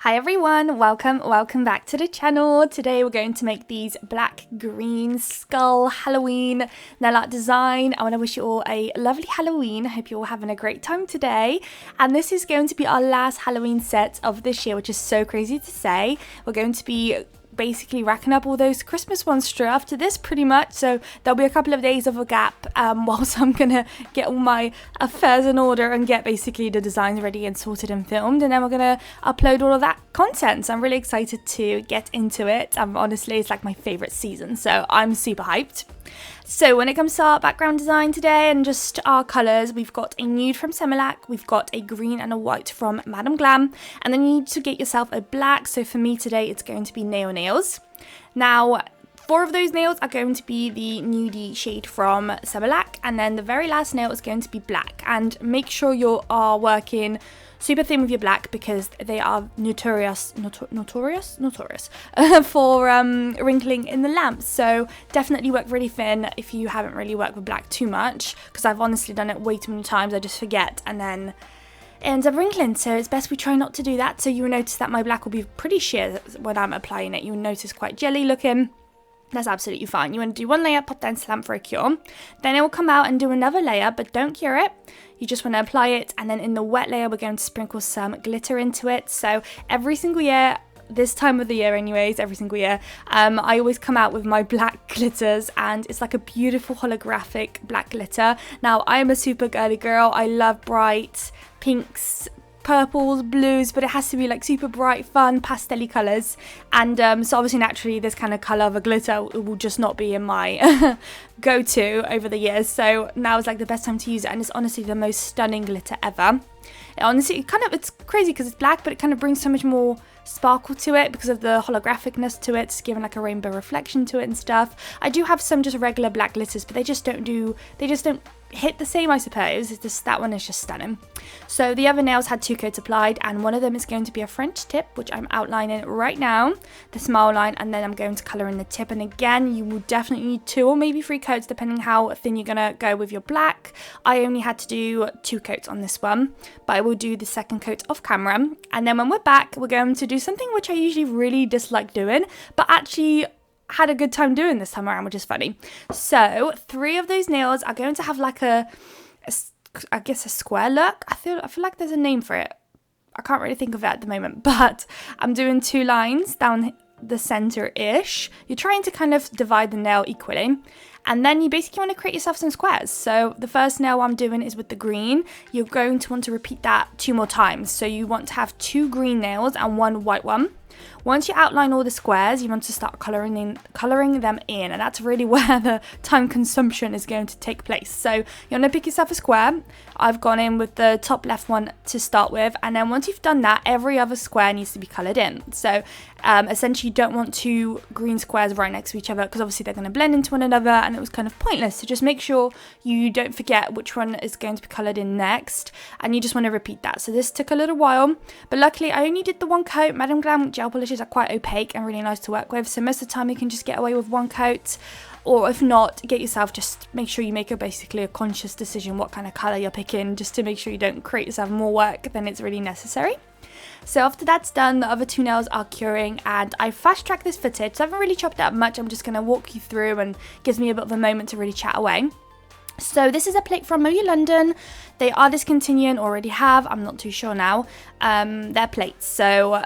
Hi everyone, welcome back to the channel. Today we're going to make these black green skull Halloween nail art design. I want to wish you all a lovely Halloween. I hope you're all having a great time today. And this is going to be our last Halloween set of this year, which is so crazy to say. We're going to be basically racking up all those Christmas ones straight after this pretty much, so there'll be a couple of days of a gap whilst I'm gonna get all my affairs in order and get basically the designs ready and sorted and filmed, and then we're gonna upload all of that content. So I'm really excited to get into it. Honestly, it's like my favorite season, so I'm super hyped. So when it comes to our background design today and just our colours, we've got a nude from Semilac, we've got a green and a white from Madam Glam, and then you need to get yourself a black. So for me today, it's going to be nails. Now, 4 of those nails are going to be the nudie shade from Semilac, and then the very last nail is going to be black. And make sure you are working super thin with your black because they are notorious for wrinkling in the lamp. So definitely work really thin if you haven't really worked with black too much, because I've honestly done it way too many times. I just forget and then it ends up wrinkling, so it's best we try not to do that. So you'll notice that my black will be pretty sheer when I'm applying it. You'll notice quite jelly looking. That's absolutely fine. You want to do one layer, pop that into the lamp for a cure. Then it will come out and do another layer, but don't cure it. You just want to apply it, and then in the wet layer, we're going to sprinkle some glitter into it. So every single year, this time of the year anyways, every single year, I always come out with my black glitters, and it's like a beautiful holographic black glitter. Now, I am a super girly girl. I love bright pinks, purples, blues, but it has to be like super bright, fun, pastel-y colours. And so obviously naturally this kind of colour of a glitter will just not be in my go-to over the years. So now is like the best time to use it, and it's honestly the most stunning glitter ever. Honestly, it's crazy because it's black, but it kind of brings so much more sparkle to it because of the holographicness to it. It's giving like a rainbow reflection to it and stuff. I do have some just regular black glitters, but they just don't hit the same, I suppose. It's just, that one is just stunning. So the other nails had 2 coats applied, and one of them is going to be a French tip, which I'm outlining right now, the smile line, and then I'm going to colour in the tip. And again, you will definitely need 2 or maybe 3 coats depending how thin you're gonna go with your black. I only had to do 2 coats on this one, but I will do the second coat off camera. And then when we're back, we're going to do something which I usually really dislike doing, but actually had a good time doing this time around, which is funny. So 3 of those nails are going to have like I guess a square look. I feel like there's a name for it. I can't really think of it at the moment, but I'm doing 2 lines down the center-ish. You're trying to kind of divide the nail equally, and then you basically want to create yourself some squares. So the first nail I'm doing is with the green. You're going to want to repeat that 2 more times. So you want to have 2 green nails and 1 white one. Once you outline all the squares, you want to start colouring them in, and that's really where the time consumption is going to take place. So you want to pick yourself a square. I've gone in with the top left one to start with, and then once you've done that, every other square needs to be coloured in. So essentially you don't want 2 green squares right next to each other because obviously they're going to blend into one another and it was kind of pointless. So just make sure you don't forget which one is going to be coloured in next, and you just want to repeat that. So this took a little while, but luckily I only did the 1 coat. Madam Glam gel polishes are quite opaque and really nice to work with, so most of the time you can just get away with 1 coat, or if not, just make sure you make basically a conscious decision what kind of colour you're picking, just to make sure you don't create yourself more work than it's really necessary. So after that's done, the other 2 nails are curing, and I fast-tracked this footage, so I haven't really chopped it up much. I'm just going to walk you through, and gives me a bit of a moment to really chat away. So this is a plate from Moya London. They are discontinuing, already have, I'm not too sure now, their plates. So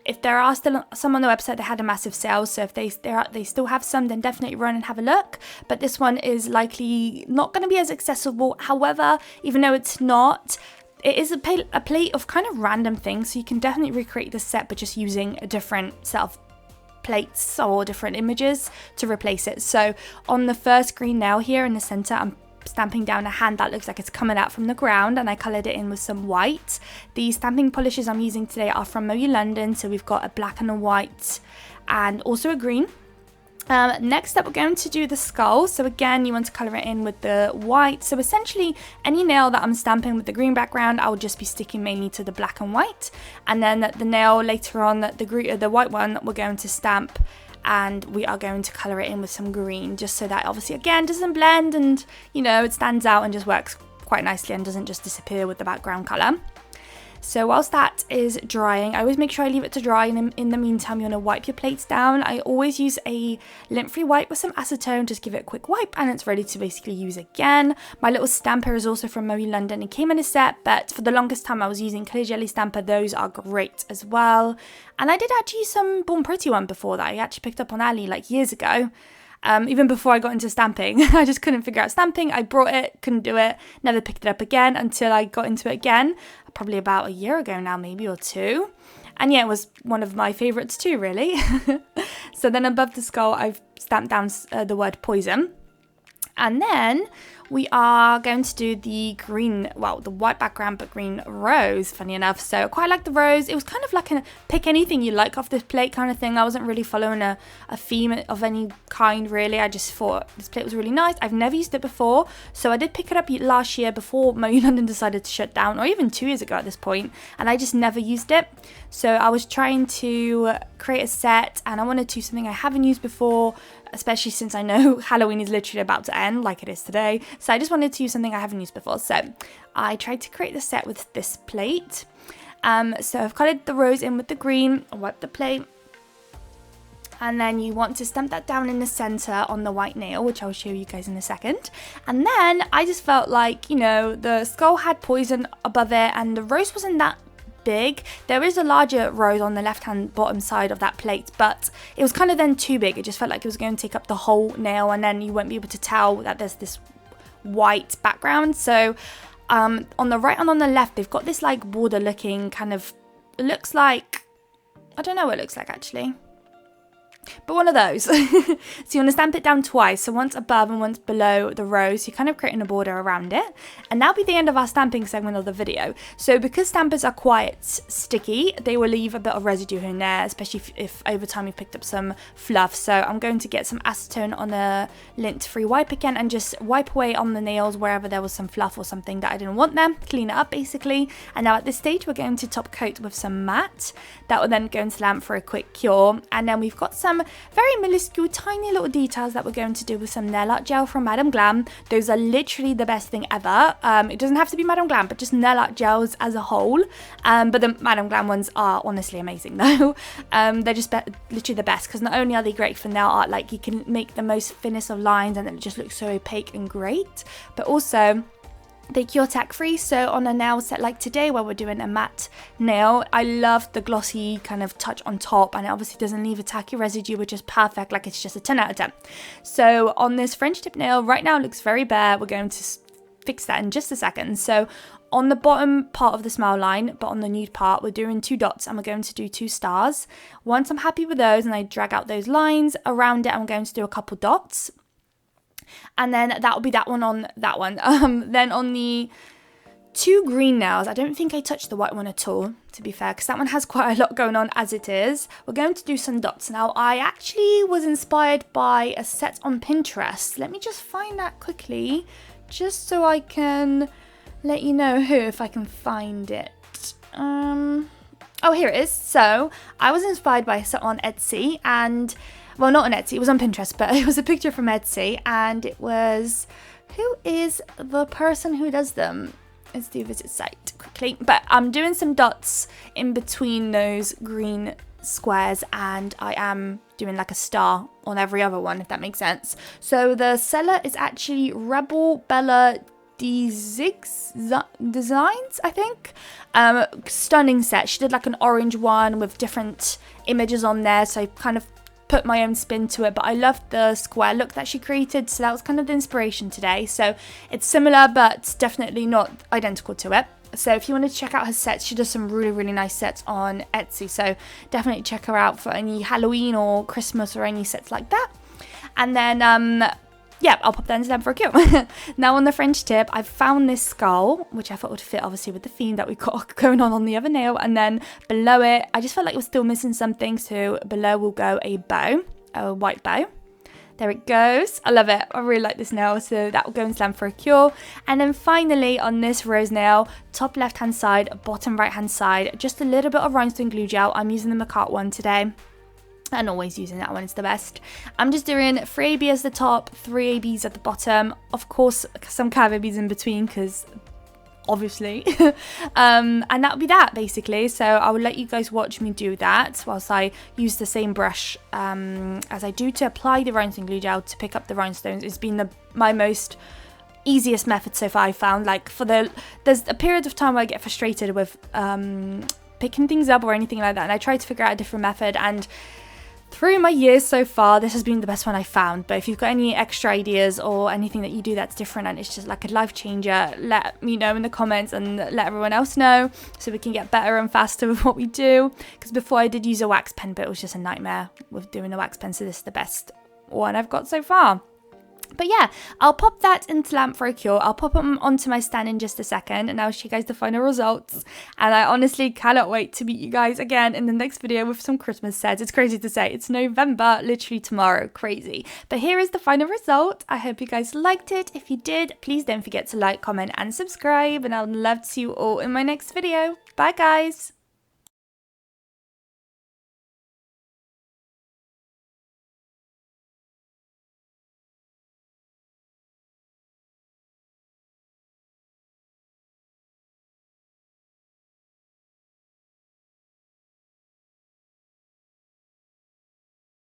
if there are still some on the website, they had a massive sale, so if they still have some, then definitely run and have a look. But this one is likely not going to be as accessible. However, even though it's not, it is a plate of kind of random things, so you can definitely recreate the set, but just using a different set of plates or different images to replace it. So on the first green nail here in the center, I'm stamping down a hand that looks like it's coming out from the ground, and I coloured it in with some white. The stamping polishes I'm using today are from Moya London, so we've got a black and a white and also a green. Next up, we're going to do the skull. So again, you want to colour it in with the white. So essentially, any nail that I'm stamping with the green background, I will just be sticking mainly to the black and white. And then the nail later on, the white one, we're going to stamp, and we are going to colour it in with some green, just so that obviously, again, doesn't blend and, it stands out and just works quite nicely and doesn't just disappear with the background colour. So whilst that is drying, I always make sure I leave it to dry, and in the meantime you want to wipe your plates down. I always use a lint-free wipe with some acetone, just give it a quick wipe and it's ready to basically use again. My little stamper is also from Moe London. It came in a set, but for the longest time I was using clear jelly stamper. Those are great as well. And I did actually use some Born Pretty one before that I actually picked up on Ali like years ago. Even before I got into stamping. I just couldn't figure out stamping. I brought it, couldn't do it, never picked it up again until I got into it again, probably about a year ago now, maybe, or two. And yeah, it was one of my favourites too, really. So then above the skull, I've stamped down the word poison. And then we are going to do the green, well, the white background, but green rose, funny enough. So I quite like the rose. It was kind of like a pick anything you like off this plate kind of thing. I wasn't really following a theme of any kind, really. I just thought this plate was really nice. I've never used it before. So I did pick it up last year before Moe London decided to shut down, or even 2 years ago at this point, and I just never used it. So I was trying to create a set, and I wanted to do something I haven't used before, especially since I know Halloween is literally about to end like it is today. So I just wanted to use something I haven't used before. So I tried to create the set with this plate. So I've colored the rose in with the green, wiped the plate, and then you want to stamp that down in the center on the white nail, which I'll show you guys in a second. And then I just felt like, you know, the skull had poison above it and the rose wasn't that big. There is a larger rose on the left hand bottom side of that plate, but it was kind of then too big. It just felt like it was going to take up the whole nail, and then you won't be able to tell that there's this white background. So on the right and on the left, they've got this like border looking kind of, it looks like, I don't know what it looks like actually, but one of those. So you want to stamp it down twice, so once above and once below the rose. You're kind of creating a border around it, and that'll be the end of our stamping segment of the video. So because stampers are quite sticky, they will leave a bit of residue in there, especially if over time you've picked up some fluff. So I'm going to get some acetone on a lint-free wipe again and just wipe away on the nails wherever there was some fluff or something that I didn't want there, clean it up basically. And now at this stage we're going to top coat with some matte. That will then go into lamp for a quick cure, and then we've got some very minuscule tiny little details that we're going to do with some nail art gel from Madame Glam. Those are literally the best thing ever. It doesn't have to be Madame Glam, but just nail art gels as a whole. But the Madame Glam ones are honestly amazing though. They're just literally the best, because not only are they great for nail art, like you can make the most thinnest of lines and it just looks so opaque and great, but also they cure tack free. So on a nail set like today where we're doing a matte nail, I love the glossy kind of touch on top, and it obviously doesn't leave a tacky residue, which is perfect, like it's just a 10 out of 10. So on this French tip nail right now, it looks very bare. We're going to fix that in just a second. So on the bottom part of the smile line, but on the nude part, we're doing 2 dots and we're going to do 2 stars. Once I'm happy with those and I drag out those lines around it, I'm going to do a couple dots. And then that will be that one on that one. Then on the 2 green nails, I don't think I touched the white one at all, to be fair, because that one has quite a lot going on as it is. We're going to do some dots. Now, I actually was inspired by a set on Pinterest. Let me just find that quickly, just so I can let you know who, if I can find it. Oh, here it is. So I was inspired by a set on Etsy, and well, not on Etsy, it was on Pinterest, but it was a picture from Etsy, and it was, who is the person who does them? Let's do visit site quickly. But I'm doing some dots in between those green squares, and I am doing like a star on every other one, if that makes sense. So the seller is actually Rebel Bella Designs, I think. Stunning set. She did like an orange one with different images on there, so I kind of put my own spin to it, but I loved the square look that she created, so that was kind of the inspiration today. So it's similar, but definitely not identical to it. So if you want to check out her sets, she does some really, really nice sets on Etsy, so definitely check her out for any Halloween or Christmas or any sets like that. And then yeah, I'll pop that into them for a cue. Now on the French tip, I've found this skull, which I thought would fit obviously with the theme that we've got going on the other nail. And then below it, I just felt like it was still missing something. So below will go a bow, a white bow. There it goes. I love it. I really like this nail. So that will go into them for a cure. And then finally on this rose nail, top left hand side, bottom right hand side, just a little bit of rhinestone glue gel. I'm using the Macart one today, and always using that one, it's the best. I'm just doing 3 ABs at the top, 3 ABs at the bottom, of course some curve ABs in between, because obviously. And that'll be that basically. So I will let you guys watch me do that whilst I use the same brush as I do to apply the rhinestone glue gel to pick up the rhinestones. It's been my most easiest method so far, I found. Like there's a period of time where I get frustrated with picking things up or anything like that, and I try to figure out a different method, and through my years so far, this has been the best one I found. But if you've got any extra ideas or anything that you do that's different and it's just like a life changer, let me know in the comments and let everyone else know so we can get better and faster with what we do. Because before I did use a wax pen, but it was just a nightmare with doing a wax pen, so this is the best one I've got so far. But yeah, I'll pop that into Lamp for a Cure. I'll pop them onto my stand in just a second and I'll show you guys the final results. And I honestly cannot wait to meet you guys again in the next video with some Christmas sets. It's crazy to say. It's November, literally tomorrow. Crazy. But here is the final result. I hope you guys liked it. If you did, please don't forget to like, comment and subscribe. And I'd love to see you all in my next video. Bye guys.